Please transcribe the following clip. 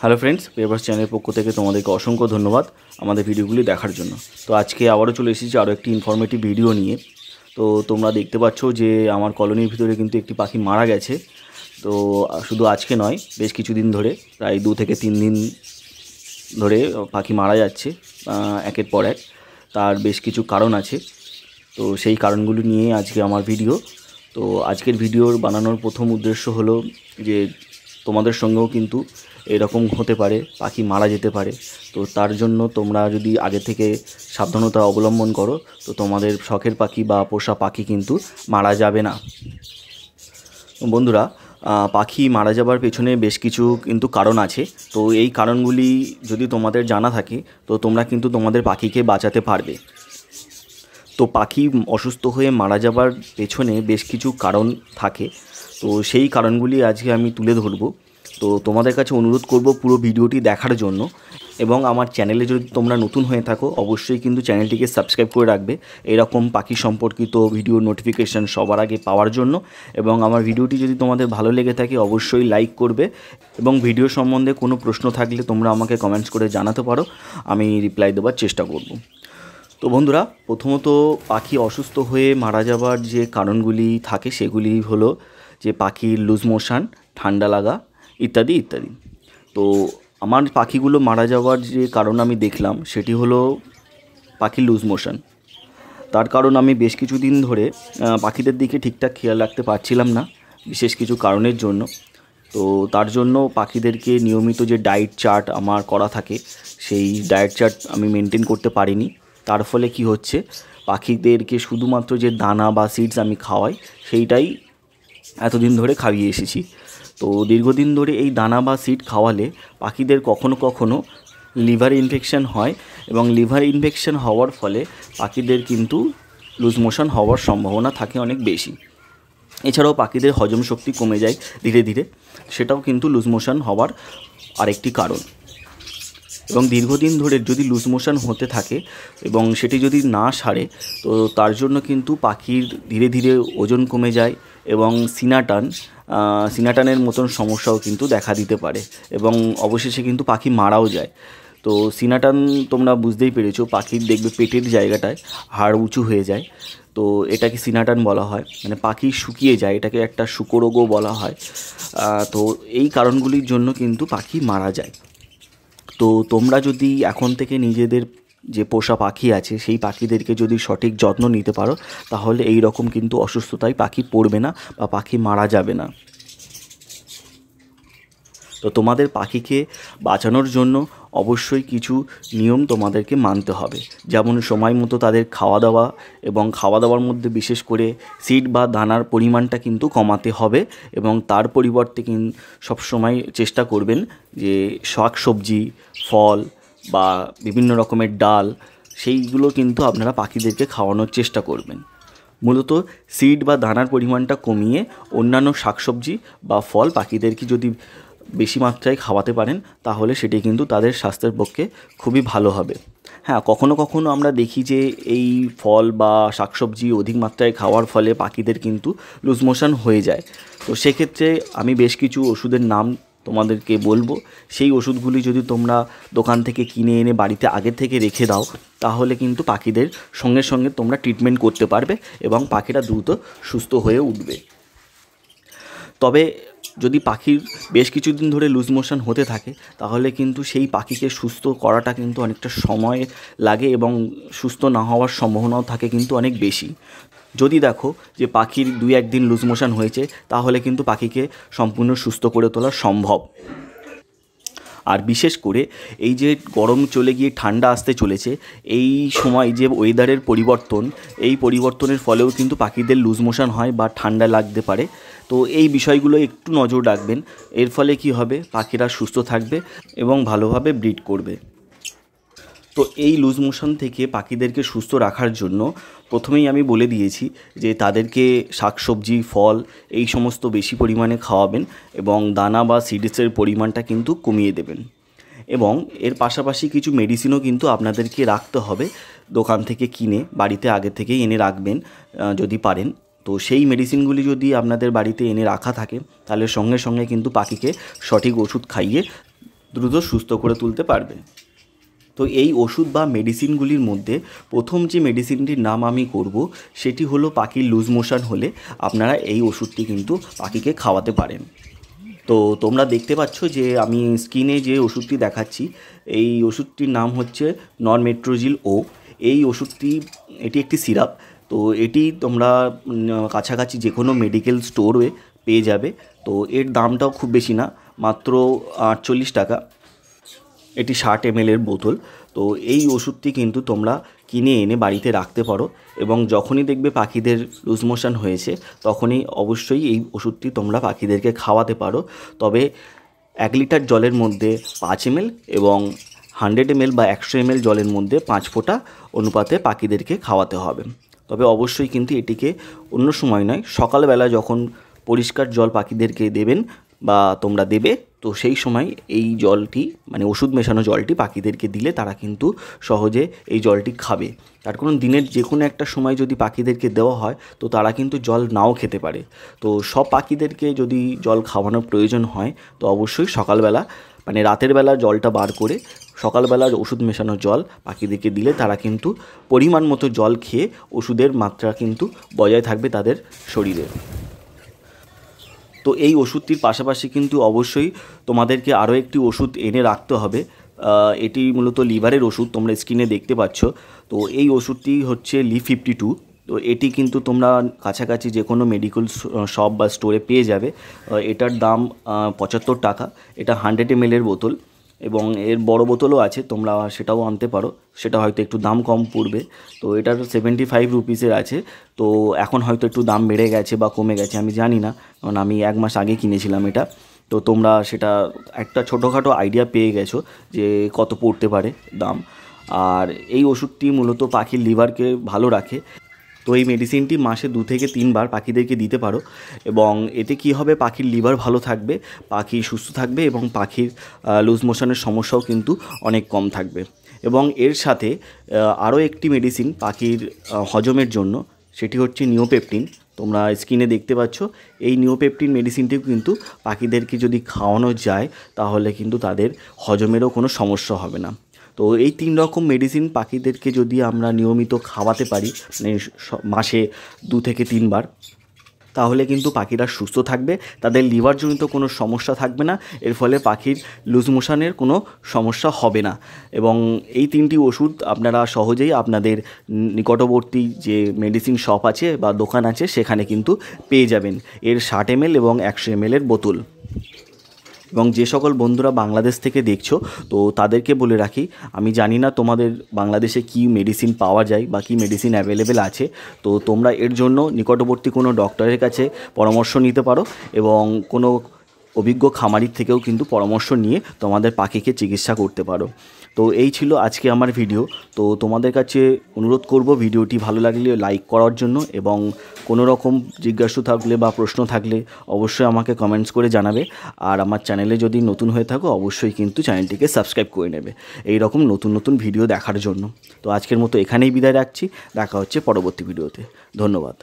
Hello friends, papers চ্যানেলের পক্ষ থেকে তোমাদেরকে অসংখ্য ধন্যবাদ আমাদের ভিডিওগুলি দেখার জন্য। তো আজকে আবারও চলে এসেছি আরও একটি ইনফরমেটিভ ভিডিও নিয়ে। তো তোমরা দেখতে পাচ্ছ যে আমার কলোনির ভিতরে কিন্তু একটি পাখি মারা গেছে। তো শুধু আজকে নয়, বেশ কিছুদিন ধরে, প্রায় 2 থেকে 3 দিন ধরে পাখি মারা যাচ্ছে একের পর এক। তার বেশ কিছু কারণ আছে, তো সেই কারণগুলি নিয়ে আজকে আমার ভিডিও। তো আজকের ভিডিওর বানানোর প্রথম উদ্দেশ্য হলো যে তোমাদের সঙ্গেও কিন্তু এরকম হতে পারে, পাখি মারা যেতে পারে। তো তার জন্য তোমরা যদি আগে থেকে সাবধানতা অবলম্বন করো, তো তোমাদের শখের পাখি বা পোষা পাখি কিন্তু মারা যাবে না। বন্ধুরা, পাখি মারা যাবার পেছনে বেশ কিছু কিন্তু কারণ আছে। তো এই কারণগুলি যদি তোমাদের জানা থাকে, তো তোমরা কিন্তু তোমাদের পাখিকে বাঁচাতে পারবে। তো পাখি অসুস্থ হয়ে মারা যাবার পেছনে বেশ কিছু কারণ থাকে, তো সেই কারণগুলি আজকে আমি তুলে ধরব। তো তোমাদের কাছে অনুরোধ করব পুরো ভিডিওটি দেখার জন্য, এবং আমার চ্যানেলে যদি তোমরা নতুন হয়ে থাকো অবশ্যই কিন্তু চ্যানেলটিকে সাবস্ক্রাইব করে রাখবে এরকম পাখি সম্পর্কিত ভিডিও নোটিফিকেশান সবার আগে পাওয়ার জন্য। এবং আমার ভিডিওটি যদি তোমাদের ভালো লেগে থাকে অবশ্যই লাইক করবে, এবং ভিডিও সম্বন্ধে কোনো প্রশ্ন থাকলে তোমরা আমাকে কমেন্টস করে জানাতে পারো, আমি রিপ্লাই দেওয়ার চেষ্টা করব। তো বন্ধুরা, প্রথমত পাখি অসুস্থ হয়ে মারা যাবার যে কারণগুলি থাকে সেগুলি হলো যে পাখির লুজ মোশন, ঠান্ডা লাগা ইত্যাদি ইত্যাদি। তো আমার পাখিগুলো মারা যাওয়ার যে কারণ আমি দেখলাম সেটি হলো পাখির লুজ মোশন। তার কারণ আমি বেশ কিছুদিন ধরে পাখিদের দিকে ঠিকঠাক খেয়াল রাখতে পারছিলাম না, বিশেষ কিছু কারণের জন্য। তো তার জন্য পাখিদেরকে নিয়মিত যে ডায়েট চার্ট আমার করা থাকে, সেই ডায়েট চার্ট আমি মেনটেন করতে পারিনি। তার ফলে কি হচ্ছে, পাখিদেরকে শুধুমাত্র যে দানা বা সিডস আমি খাওয়াই সেইটাই এতদিন ধরে খাইয়ে এসেছি। তো দীর্ঘদিন ধরে এই দানা বা সিড খাওয়ালে পাখিদের কখনো কখনো লিভার ইনফেকশন হয়, এবং লিভার ইনফেকশন হওয়ার ফলে পাখিদের কিন্তু লুজ মোশন হওয়ার সম্ভাবনা থাকে অনেক বেশি। এছাড়াও পাখিদের হজম শক্তি কমে যায় ধীরে ধীরে, সেটাও কিন্তু লুজ মোশন হওয়ার আরেকটি কারণ। এবং দীর্ঘদিন ধরে যদি লুজ মোশন হতে থাকে এবং সেটি যদি না সারে, তো তার জন্য কিন্তু পাখির ধীরে ধীরে ওজন কমে যায়, এবং সিনাটানের মতন সমস্যাও কিন্তু দেখা দিতে পারে, এবং অবশেষে কিন্তু পাখি মারাও যায়। তো সিনাটান তোমরা বুঝতেই পেরেছো, পাখির দেখবে পেটের জায়গাটায় হাড় উঁচু হয়ে যায়, তো এটাকে সিনাটান বলা হয়, মানে পাখি শুকিয়ে যায়, এটাকে একটা শুকরোগও বলা হয়। তো এই কারণগুলির জন্য কিন্তু পাখি মারা যায়। তো তোমরা যদি এখন থেকে নিজেদের যে পোষা পাখি আছে সেই পাখিদেরকে যদি সঠিক যত্ন নিতে পারো, তাহলে এই রকম কিন্তু অসুস্থতায় পাখি পড়বে না বা পাখি মারা যাবে না। তো তোমাদের পাখিকে বাঁচানোর জন্য অবশ্যই কিছু নিয়ম তোমাদেরকে মানতে হবে, যেমন সময় মতো তাদের খাওয়া দাওয়া, এবং খাওয়া দাওয়ার মধ্যে বিশেষ করে সিড বা দানার পরিমাণটা কিন্তু কমাতে হবে, এবং তার পরিবর্তে সবসময় চেষ্টা করবেন যে শাক সবজি, ফল বা বিভিন্ন রকমের ডাল, সেইগুলো কিন্তু আপনারা পাখিদেরকে খাওয়ানোর চেষ্টা করবেন। মূলত সিড বা দানার পরিমাণটা কমিয়ে অন্যান্য শাকসবজি বা ফল পাখিদেরকে যদি বেশি মাত্রায় খাওয়াতে পারেন, তাহলে সেটি কিন্তু তাদের স্বাস্থ্যের পক্ষে খুবই ভালো হবে। হ্যাঁ, কখনো কখনো আমরা দেখি যে এই ফল বা শাকসবজি অধিক মাত্রায় খাওয়ার ফলে পাখিদের কিন্তু লুজ মোশন হয়ে যায়। তো সেক্ষেত্রে আমি বেশ কিছু ওষুধের নাম তোমাদেরকে বলবো, সেই ওষুধগুলি যদি তোমরা দোকান থেকে কিনে এনে বাড়িতে আগে থেকে রেখে দাও, তাহলে কিন্তু পাখিদের সঙ্গে সঙ্গে তোমরা ট্রিটমেন্ট করতে পারবে এবং পাখিরা দ্রুত সুস্থ হয়ে উঠবে। তবে যদি পাখির বেশ কিছুদিন ধরে লুজ মোশন হতে থাকে, তাহলে কিন্তু সেই পাখিকে সুস্থ করাটা কিন্তু অনেকটা সময় লাগে, এবং সুস্থ না হওয়ার সম্ভাবনাও থাকে কিন্তু অনেক বেশি। যদি দেখো যে পাখির 2-1 দিন লুজ মোশন হয়েছে, তাহলে কিন্তু পাখিকে সম্পূর্ণ সুস্থ করে তোলা সম্ভব। আর বিশেষ করে এই যে গরম চলে গিয়ে ঠান্ডা আসতে চলেছে, এই সময় যে ওয়েদারের পরিবর্তন, এই পরিবর্তনের ফলেও কিন্তু পাখিদের লুজ মোশন হয় বা ঠান্ডা লাগতে পারে। তো এই বিষয়গুলো একটু নজর রাখবেন, এর ফলে কি হবে, পাখিরা সুস্থ থাকবে এবং ভালোভাবে ব্রিড করবে। তো এই লুজ মোশন থেকে পাখিদেরকে সুস্থ রাখার জন্য প্রথমেই আমি বলে দিয়েছি যে তাদেরকে শাকসবজি, ফল এই সমস্ত বেশি পরিমাণে খাওয়াবেন, এবং দানা বা সিডসের পরিমাণটা কিন্তু কমিয়ে দেবেন। এবং এর পাশাপাশি কিছু মেডিসিনও কিন্তু আপনাদেরকে রাখতে হবে, দোকান থেকে কিনে বাড়িতে আগে থেকেই এনে রাখবেন যদি পারেন। তো সেই মেডিসিনগুলি যদি আপনাদের বাড়িতে এনে রাখা থাকে, তাহলে সঙ্গে সঙ্গে কিন্তু পাখিকে সঠিক ওষুধ খাইয়ে দ্রুত সুস্থ করে তুলতে পারবে। তো এই ওষুধ বা মেডিসিনগুলির মধ্যে প্রথম যে মেডিসিনটির নাম আমি করব সেটি হলো পাখির লুজ মোশন হলে আপনারা এই ওষুধটি কিন্তু পাখিকে খাওয়াতে পারেন। তো তোমরা দেখতে পাচ্ছ যে আমি স্ক্রিনে যে ওষুধটি দেখাচ্ছি এই ওষুধটির নাম হচ্ছে নরমেট্রোজিল ও। এই ওষুধটি এটি একটি সিরাপ। তো এটি তোমরা কাছাকাছি যে কোনো মেডিকেল স্টোরে পেয়ে যাবে। তো এর দামটাও খুব বেশি না, মাত্র 48 টাকা। এটি 60 ml এর বোতল। তো এই ওষুধটি কিন্তু তোমরা কিনে এনে বাড়িতে রাখতে পারো এবং যখনই দেখবে পাখিদের লুজ মোশন হয়েছে তখনই অবশ্যই এই ওষুধটি তোমরা পাখিদেরকে খাওয়াতে পারো। তবে 1 লিটার জলের মধ্যে 5 ml এবং 100 ml বা 100 ml জলের মধ্যে 5 ফোঁটা অনুপাতে পাখিদেরকে খাওয়াতে হবে। তবে অবশ্যই কিন্তু এটিকে অন্য সময় নয়, সকালবেলা যখন পরিষ্কার জল পাখিদেরকে দেবেন বা তোমরা দেবে, তো সেই সময় এই জলটি মানে ওষুধ মেশানো জলটি পাখিদেরকে দিলে তারা কিন্তু সহজে এই জলটি খাবে। তার কারণ দিনের যে কোনো একটা সময় যদি পাখিদেরকে দেওয়া হয় তো তারা কিন্তু জল নাও খেতে পারে। তো সব পাখিদেরকে যদি জল খাওয়ানোর প্রয়োজন হয় তো অবশ্যই সকালবেলা মানে রাতের বেলা জলটা বার করে সকালবেলা ওষুধ মেশানো জল পাখিদেরকে দিলে তারা কিন্তু পরিমাণ মতো জল খেয়ে ওষুধের মাত্রা কিন্তু বজায় থাকবে তাদের শরীরে। তো এই ওষুধটির পাশাপাশি কিন্তু অবশ্যই তোমাদেরকে আরও একটি ওষুধ এনে রাখতে হবে। এটি মূলত লিভারের ওষুধ, তোমরা স্ক্রিনে দেখতে পাচ্ছ। তো এই ওষুধটি হচ্ছে Li52। তো এটি কিন্তু তোমরা কাছাকাছি যে কোনো মেডিকেল শপ বা স্টোরে পেয়ে যাবে। এটার দাম 75 টাকা। এটা 100 ml এর বোতল এবং এর বড় বোতলও আছে, তোমরা সেটাও আনতে পারো, সেটা হয়তো একটু দাম কম পড়বে। তো এটার 75 রুপিসের আছে। তো এখন হয়তো একটু দাম বেড়ে গেছে বা কমে গেছে আমি জানি না, কারণ আমি 1 মাস আগে কিনেছিলাম এটা। তো তোমরা সেটা একটা ছোটোখাটো আইডিয়া পেয়ে গেছো যে কত পড়তে পারে দাম। আর এই ওষুধটি মূলত পাখির লিভারকে ভালো রাখে। তো এই মেডিসিনটি মাসে 2 থেকে 3 বার পাখিদেরকে দিতে পারো এবং এতে কি হবে, পাখির লিভার ভালো থাকবে, পাখি সুস্থ থাকবে এবং পাখির লুজ মোশনের সমস্যাও কিন্তু অনেক কম থাকবে। এবং এর সাথে আরও একটি মেডিসিন পাখির হজমের জন্য, সেটি হচ্ছে নিওপেপটিন। তোমরা স্ক্রিনে দেখতে পাচ্ছ এই নিওপেপটিন মেডিসিনটিও কিন্তু পাখিদেরকে যদি খাওয়ানো যায় তাহলে কিন্তু তাদের হজমেরও কোনো সমস্যা হবে না। তো এই 3 রকম মেডিসিন পাখিদেরকে যদি আমরা নিয়মিত খাওয়াতে পারি মানে মাসে 2 থেকে 3 বার, তাহলে কিন্তু পাখিরা সুস্থ থাকবে, তাদের লিভারজনিত কোনো সমস্যা থাকবে না, এর ফলে পাখির লুজ মোশনের কোনো সমস্যা হবে না। এবং এই 3টি ওষুধ আপনারা সহজেই আপনাদের নিকটবর্তী যে মেডিসিন শপ আছে বা দোকান আছে সেখানে কিন্তু পেয়ে যাবেন। এর 60 ml এবং 100 ml এর বোতল। এবং যে সকল বন্ধুরা বাংলাদেশ থেকে দেখছো তো তাদেরকে বলে রাখি, আমি জানি না তোমাদের বাংলাদেশে কি মেডিসিন পাওয়া যায় বা কি মেডিসিন অ্যাভেলেবেল আছে। তো তোমরা এর জন্য নিকটবর্তী কোনো ডক্টরের কাছে পরামর্শ নিতে পারো এবং কোনো অভিজ্ঞ খামারির থেকেও কিন্তু পরামর্শ নিয়ে তোমাদের পাখিকে চিকিৎসা করতে পারো। তো এই ছিল আজকে আমার ভিডিও। তো তোমাদের কাছে অনুরোধ করব ভিডিওটি ভালো লাগলে লাইক করার জন্য এবং কোনো রকম জিজ্ঞাসা থাকলে বা প্রশ্ন থাকলে অবশ্যই আমাকে কমেন্টস করে জানাবে। আর আমার চ্যানেলে যদি নতুন হয়ে থাকো অবশ্যই কিন্তু চ্যানেলটিকে সাবস্ক্রাইব করে নেবে এই রকম নতুন নতুন ভিডিও দেখার জন্য। তো আজকের মতো এখানেই বিদায় রাখছি, দেখা হচ্ছে পরবর্তী ভিডিওতে। ধন্যবাদ।